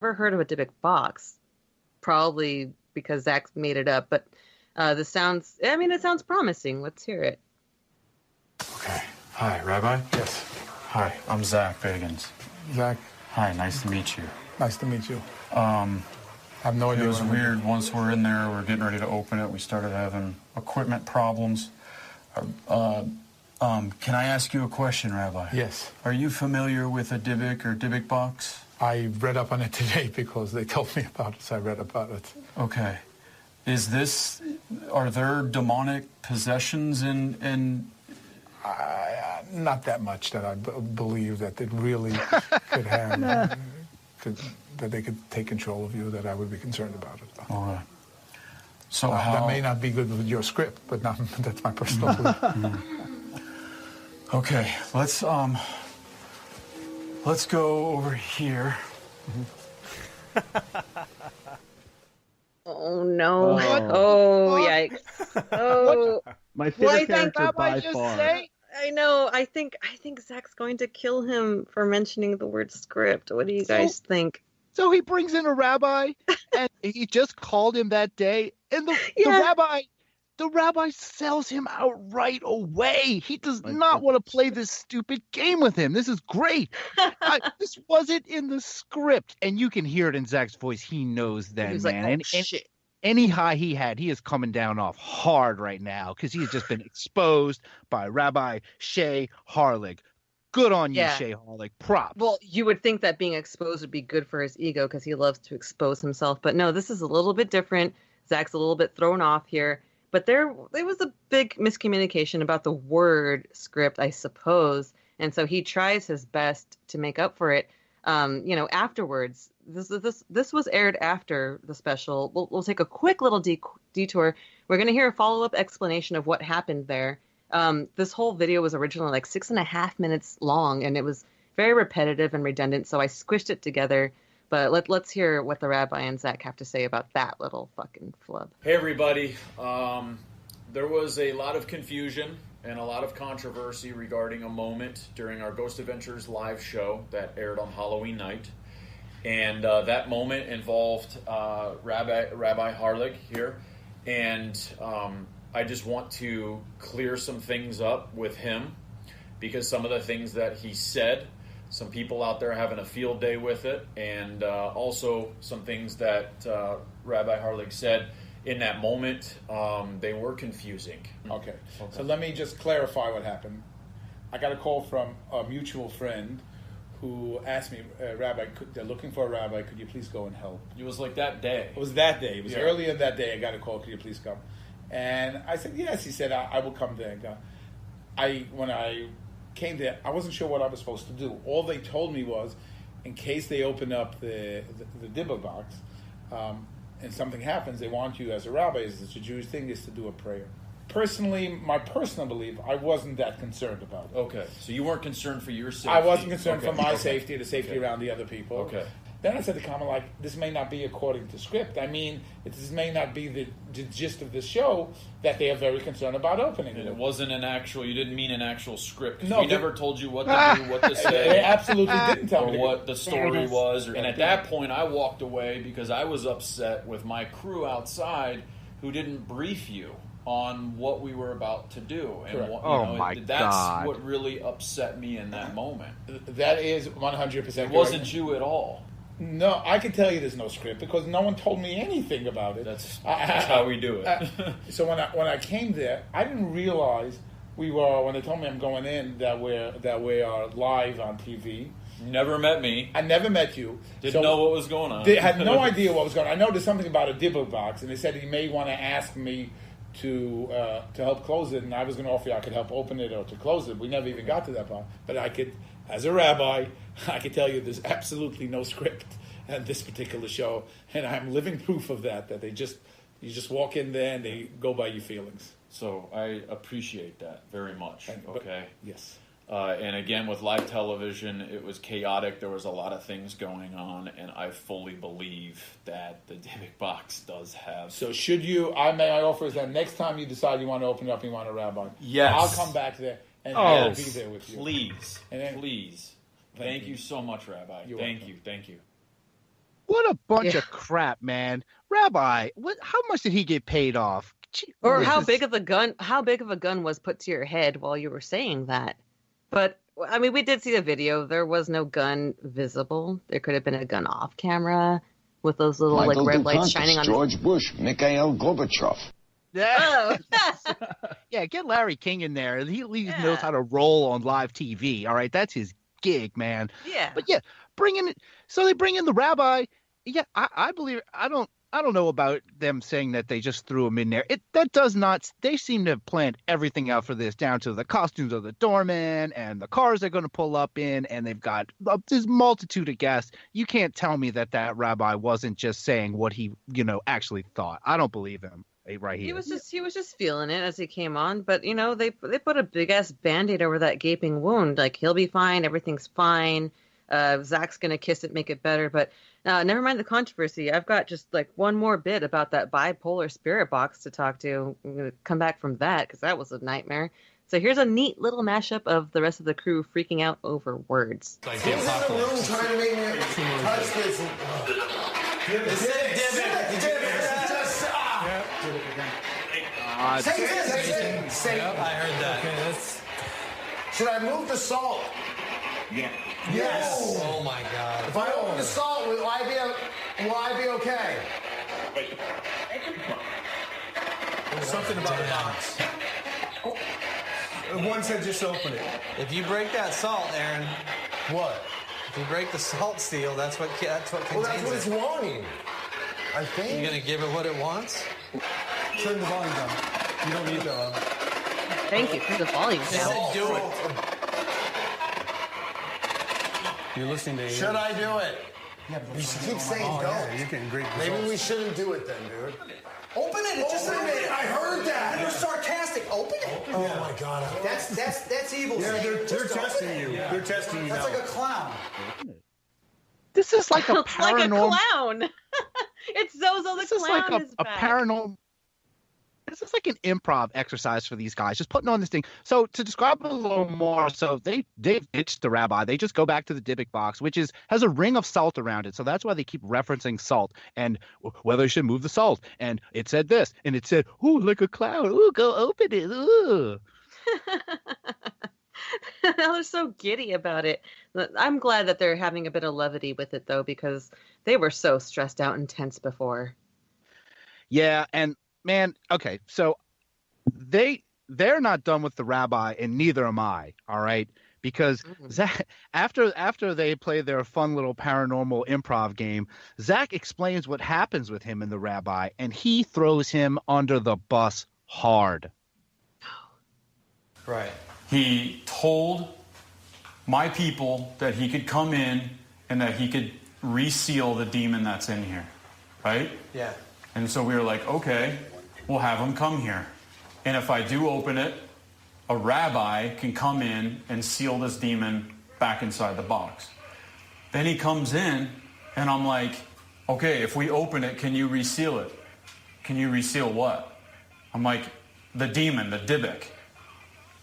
never heard of a Dybbuk Box, probably because Zach made it up. But it sounds promising. Let's hear it. Okay. Hi, Rabbi. Yes. Hi, I'm Zach Bagans. Zach. Hi, nice to meet you. Nice to meet you. I have no idea. It was weird. Once we're in there, we're getting ready to open it. We started having equipment problems. Can I ask you a question, Rabbi? Yes. Are you familiar with a Dybbuk or Dybbuk box? I read up on it today because they told me about it, so I read about it. Okay. Are there demonic possessions in not that much that I believe that it really could have, that they could take control of you, that I would be concerned about it. All right. So that may not be good with your script, but that's my personal belief. Okay, let's go over here. Oh no! Oh yikes! Oh, my favorite character by just far. say? I know. I think Zach's going to kill him for mentioning the word script. What do you guys think? So he brings in a rabbi, and he just called him that day, and the rabbi sells him out right away. He does not want to play this stupid game with him. This is great. This wasn't in the script, and you can hear it in Zach's voice. He knows then, He's man. like, oh, shit. Any high he had, he is coming down off hard right now because he has just been exposed by Rabbi Shea Harlig. Good on you, Shea Harlig. Props. Well, you would think that being exposed would be good for his ego because he loves to expose himself. But no, this is a little bit different. Zach's a little bit thrown off here. But there was a big miscommunication about the word script, I suppose. And so he tries his best to make up for it. Afterwards, this was aired after the special. We'll take a quick little detour. We're going to hear a follow-up explanation of what happened there. This whole video was originally like 6.5 minutes long, and it was very repetitive and redundant. So I squished it together. But let's hear what the rabbi and Zach have to say about that little fucking flub. Hey, everybody. There was a lot of confusion and a lot of controversy regarding a moment during our Ghost Adventures live show that aired on Halloween night. And that moment involved Rabbi Harlig here. And I just want to clear some things up with him because some of the things that he said, some people out there having a field day with it, and also some things that Rabbi Harlig said in that moment, they were confusing. Okay, so let me just clarify what happened. I got a call from a mutual friend who asked me, Rabbi, they're looking for a rabbi, could you please go and help? It was like that day. It was that day. It was earlier that day. I got a call, could you please come? And I said, yes. He said, I will come there. When I came there, I wasn't sure what I was supposed to do. All they told me was, in case they open up the Dybbuk box and something happens, they want you as a rabbi, it's a Jewish thing, is to do a prayer. Personally, my personal belief, I wasn't that concerned about it. Okay, so you weren't concerned for your safety. I wasn't concerned for my safety, the safety around the other people. Okay. Then I said to Carmen, this may not be according to script. I mean, this may not be the gist of the show that they are very concerned about opening. And it wasn't you didn't mean an actual script. No, we never told you what to do, what to say. They absolutely didn't tell or me. what the story was. And at that point, I walked away because I was upset with my crew outside who didn't brief you on what we were about to do. And that's what really upset me in that moment. That is 100%. It wasn't you at all. No, I can tell you there's no script because no one told me anything about it. That's how we do it. So when I came there, I didn't realize when they told me I'm going in that we are live on TV. Never met me. I never met you. Didn't know what was going on. They had no idea what was going on. I know there's something about a Dybbuk box, and they said he may want to ask me to help close it, and I was going to offer you I could help open it or to close it. We never even got to that part. But I could, as a rabbi, I can tell you there's absolutely no script at this particular show, and I'm living proof of that you just walk in there and they go by your feelings. So I appreciate that very much. Okay. Yes. And again, with live television, it was chaotic. There was a lot of things going on, and I fully believe that the Dybbuk box does have. So should you, my offer is that next time you decide you want to open it up and you want a rabbi, yes, I'll come back there and I'll be there with you. Please. Please. Thank you so much, Rabbi. Thank you. What a bunch of crap, man. Rabbi, how much did he get paid off? Gee, or how big of a gun was put to your head while you were saying that? But I mean, we did see the video. There was no gun visible. There could have been a gun off camera with those little Michael red lights Dukakis, shining on George Bush, Mikhail Gorbachev. Yeah. Yeah, get Larry King in there. He at least knows how to roll on live TV. All right, that's his gig, man. Yeah. But yeah, they bring in the rabbi. Yeah, I believe I don't know about them saying that they just threw him in there. They seem to have planned everything out for this, down to the costumes of the doorman and the cars they're going to pull up in, and they've got this multitude of guests. You can't tell me that rabbi wasn't just saying what he, actually thought. I don't believe him right here. He was just feeling it as he came on, but they put a big ass Band-Aid over that gaping wound. Like, he'll be fine, everything's fine. Zach's gonna kiss it, make it better. But never mind the controversy. I've got just like one more bit about that bipolar spirit box to talk to. I'm gonna come back from that because that was a nightmare. So here's a neat little mashup of the rest of the crew freaking out over words. Who's in the room trying to make me touch this? Say, I heard that. Okay, should I move the salt? Yeah. Yes. Oh my God. If I open the salt, will I be okay? Wait. Something about the box. One said just open it. If you break that salt, Aaron. What? If you break the salt seal, that's what contains it. Well, that's what it's wanting. I think. You gonna give it what it wants? Turn the volume down. You don't need that. Thank you. Turn the volume down. Do it. You're listening to. Should I do it? Yeah, you keep saying don't. Yeah, you're getting great results. Maybe we shouldn't do it then, dude. Open it. It's just a minute. I heard that. You're sarcastic. Open it. Oh my God. That's evil. Yeah, they're testing you. Yeah. They're testing you. That's now. like a clown. This is like a It's like a paranormal. clown. It's Zozo the This is clown. like is a back. paranormal. This is like an improv exercise for these guys, just putting on this thing. So to describe it a little more, so they ditched the rabbi. They just go back to the Dybbuk box, which has a ring of salt around it. So that's why they keep referencing salt and whether they should move the salt. And it said this, and it said, "Ooh, like a clown. Ooh, go open it. Ooh." They're so giddy about it. I'm glad that they're having a bit of levity with it, though, because they were so stressed out and tense before. Yeah, and man, okay, so they're not done with the rabbi, and neither am I. All right, because Zach, after they play their fun little paranormal improv game, Zach explains what happens with him and the rabbi, and he throws him under the bus hard. Right. He told my people that he could come in and that he could reseal the demon that's in here, right? Yeah. And so we were like, okay, we'll have him come here. And if I do open it, a rabbi can come in and seal this demon back inside the box. Then he comes in, and I'm like, okay, if we open it, can you reseal it? Can you reseal what? I'm like, the demon, the Dybbuk.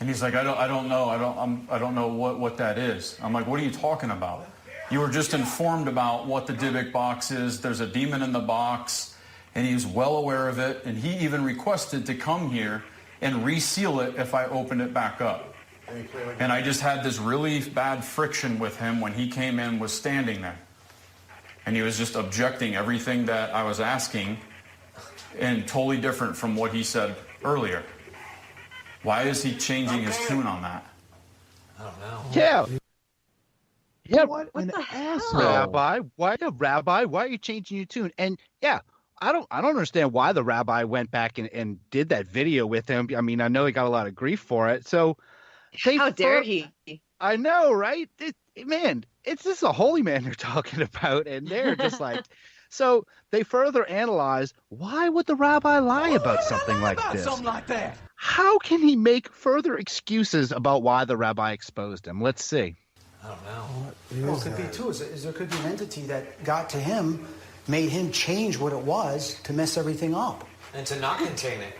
And he's like, I don't know. I don't know what that is. I'm like, what are you talking about? You were just informed about what the Dybbuk box is. There's a demon in the box, and he's well aware of it. And he even requested to come here and reseal it if I opened it back up. And I just had this really bad friction with him when he came in, was standing there. And he was just objecting everything that I was asking, and totally different from what he said earlier. Why is he changing his tune on that? I don't know. Yeah. Yeah, What the hell? Rabbi, why are you changing your tune? And yeah, I don't understand why the rabbi went back and did that video with him. I mean, I know he got a lot of grief for it. So How dare he? I know, right? Man, it's just a holy man they're talking about, and they're just like, so they further analyze, why would the rabbi lie about something like this? Something like that. How can he make further excuses about why the rabbi exposed him? Let's see. I don't know. Well, it could be too. There could be an entity that got to him, made him change what it was to mess everything up. And to not contain it.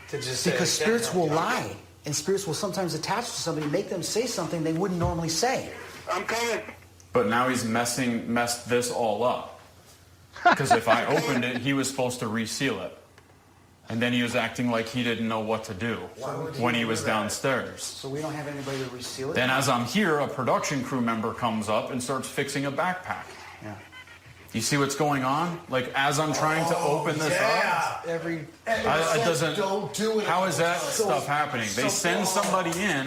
To just say, because spirits will lie, and spirits will sometimes attach to somebody, make them say something they wouldn't normally say. I'm coming. But now he's messed this all up. Because if I opened it, he was supposed to reseal it. And then he was acting like he didn't know what to do when he was downstairs. So we don't have anybody to reseal it? Then as I'm here, a production crew member comes up and starts fixing a backpack. Yeah. You see what's going on? Like, as I'm trying to open this up, it doesn't. Don't do it. How is that stuff happening? They send somebody in.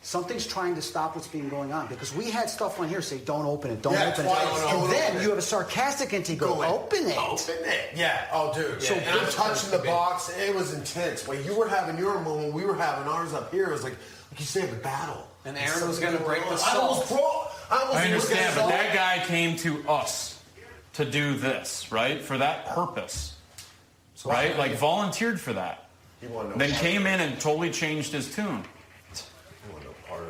Something's trying to stop what's being going on, because we had stuff on here say, don't open it, don't open it. And then you have a sarcastic entity go, open it. Open it. Yeah. Oh, dude. So and I'm touching the box. It was intense. When you were having your moment, we were having ours up here. It was like you saved a battle. And Aaron was going to break the salt. I understand, but that guy came to us to do this, right? For that purpose, right? Like volunteered for that. Then came in and totally changed his tune.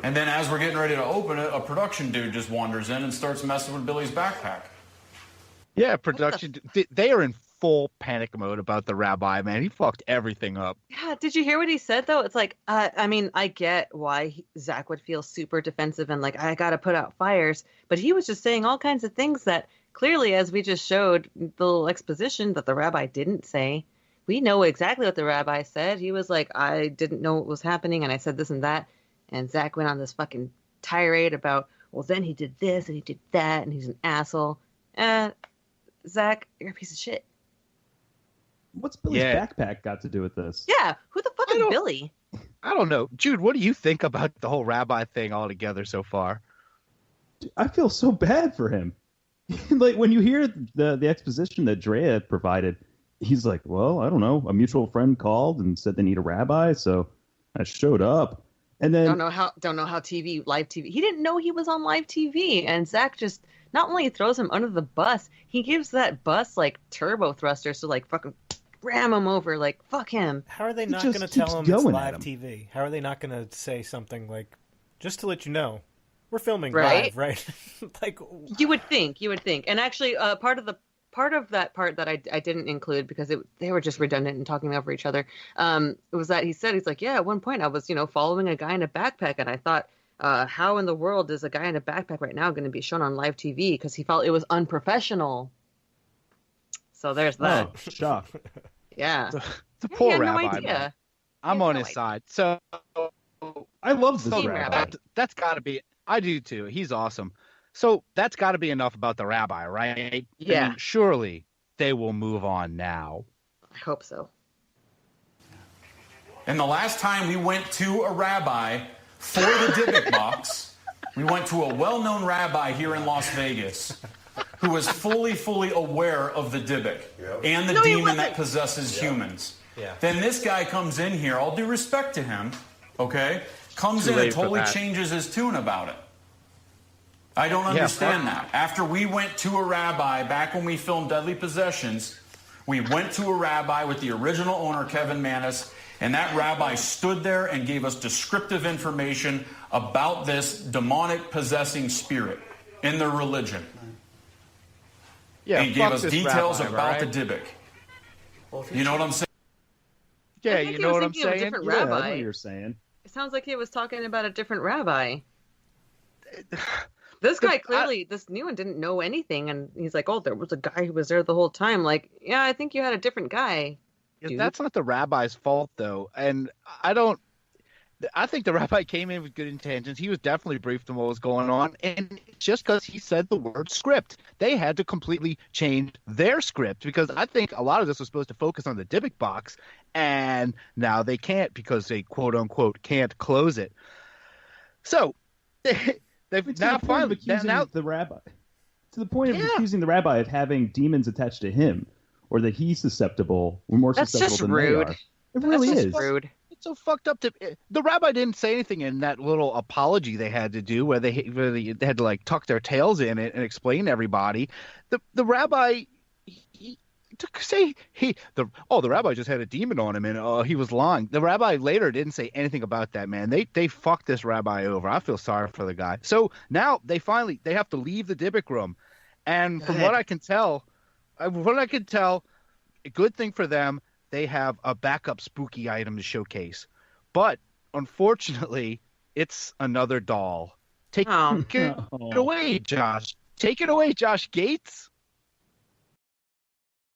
And then as we're getting ready to open it, a production dude just wanders in and starts messing with Billy's backpack. Yeah, production. They are in full panic mode about the rabbi, man. He fucked everything up. Yeah, did you hear what he said, though? It's like, I mean, I get why Zach would feel super defensive and like, I got to put out fires. But he was just saying all kinds of things that clearly, as we just showed, the little exposition that the rabbi didn't say. We know exactly what the rabbi said. He was like, I didn't know what was happening, and I said this and that. And Zach went on this fucking tirade about, well, then he did this and he did that, and he's an asshole. Zach, you're a piece of shit. What's Billy's backpack got to do with this? Yeah, who the fuck is Billy? I don't know. Jude, what do you think about the whole rabbi thing altogether so far? I feel so bad for him. Like, when you hear the exposition that Drea provided, he's like, well, I don't know. A mutual friend called and said they need a rabbi, so I showed up. And then don't know how live TV. He didn't know he was on live TV, and Zach just not only throws him under the bus, he gives that bus like turbo thrusters to like fucking ram him over. Like, fuck him. How are they not going to tell him it's live TV? How are they not going to say something like, just to let you know, we're filming live, right? Like, you would think, and actually, part of that part that I didn't include because they were just redundant and talking over each other. It was that he's like, yeah, at one point I was, following a guy in a backpack, and I thought, how in the world is a guy in a backpack right now going to be shown on live TV? Because he felt it was unprofessional. So there's that. Oh, shock. Yeah. The poor rabbi. No idea. I'm on his side. So I love this rabbi. That's got to be. I do too. He's awesome. So that's got to be enough about the rabbi, right? Yeah. I mean, surely they will move on now. I hope so. And the last time we went to a rabbi for the Dybbuk Box, we went to a well-known rabbi here in Las Vegas who was fully aware of the Dybbuk and the demon that possesses humans. Yeah. Then this guy comes in here, all due respect to him, okay, comes in and totally changes his tune about it. I don't understand that. After we went to a rabbi, back when we filmed Deadly Possessions, we went to a rabbi with the original owner, Kevin Manis, and that rabbi stood there and gave us descriptive information about this demonic possessing spirit in their religion. Yeah, and he gave us details rabbi, about right? the Dybbuk. You know what I'm saying? Yeah, you know what I'm saying? Yeah, I know what you're saying. It sounds like he was talking about a different rabbi. This guy clearly, this new one didn't know anything, and he's like, oh, there was a guy who was there the whole time. Like, yeah, I think you had a different guy. Yeah, that's not the rabbi's fault, though. And I think the rabbi came in with good intentions. He was definitely briefed on what was going on. And just because he said the word script, they had to completely change their script, because I think a lot of this was supposed to focus on the Dybbuk Box, and now they can't because they, quote unquote, can't close it. So they've now finally accusing the rabbi, to the point of accusing the rabbi of having demons attached to him, or that he's susceptible, or more susceptible than they are. It really is rude. It's so fucked up. The rabbi didn't say anything in that little apology they had to do, where they had to like tuck their tails in it and explain to everybody. The rabbi. The rabbi just had a demon on him and he was lying. The rabbi later didn't say anything about that, man. They fucked this rabbi over. I feel sorry for the guy. So now they have to leave the Dybbuk room, and from what I can tell, a good thing for them, they have a backup spooky item to showcase. But unfortunately, it's another doll. Take it away, Josh. Take it away, Josh Gates.